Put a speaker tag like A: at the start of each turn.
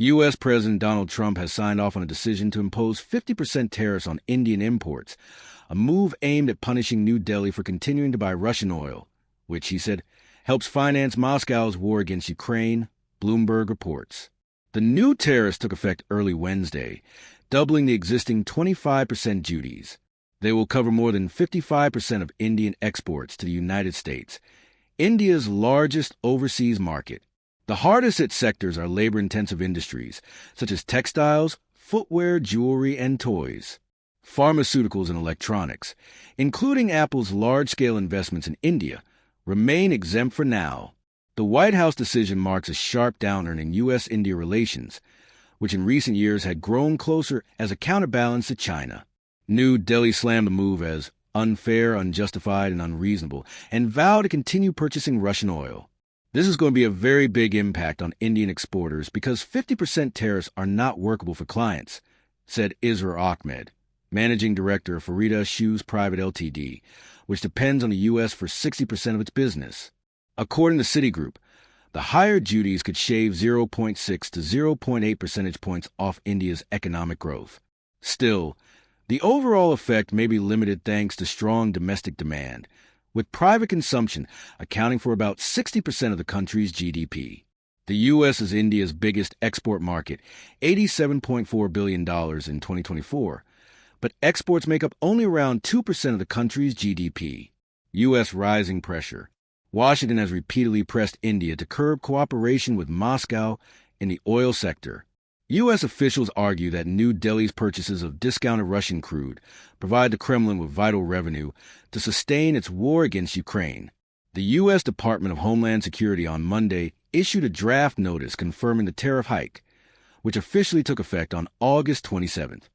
A: U.S. President Donald Trump has signed off on a decision to impose 50% tariffs on Indian imports, a move aimed at punishing New Delhi for continuing to buy Russian oil, which, he said, helps finance Moscow's war against Ukraine, Bloomberg reports. The new tariffs took effect early Wednesday, doubling the existing 25% duties. They will cover more than 55% of Indian exports to the United States, India's largest overseas market. The hardest hit sectors are labor-intensive industries, such as textiles, footwear, jewelry, and toys. Pharmaceuticals and electronics, including Apple's large-scale investments in India, remain exempt for now. The White House decision marks a sharp downturn in U.S.-India relations, which in recent years had grown closer as a counterbalance to China. New Delhi slammed the move as unfair, unjustified, and unreasonable, and vowed to continue purchasing Russian oil. This is going to be a very big impact on Indian exporters because 50% tariffs are not workable for clients, said Isra Ahmed, managing director of Farida Shoes Private Ltd., which depends on the U.S. for 60% of its business. According to Citigroup, the higher duties could shave 0.6 to 0.8 percentage points off India's economic growth. Still, the overall effect may be limited thanks to strong domestic demand, with private consumption accounting for about 60% of the country's GDP. The U.S. is India's biggest export market, $87.4 billion in 2024, but exports make up only around 2% of the country's GDP. U.S. rising pressure. Washington has repeatedly pressed India to curb cooperation with Moscow in the oil sector. U.S. officials argue that New Delhi's purchases of discounted Russian crude provide the Kremlin with vital revenue to sustain its war against Ukraine. The U.S. Department of Homeland Security on Monday issued a draft notice confirming the tariff hike, which officially took effect on August 27th.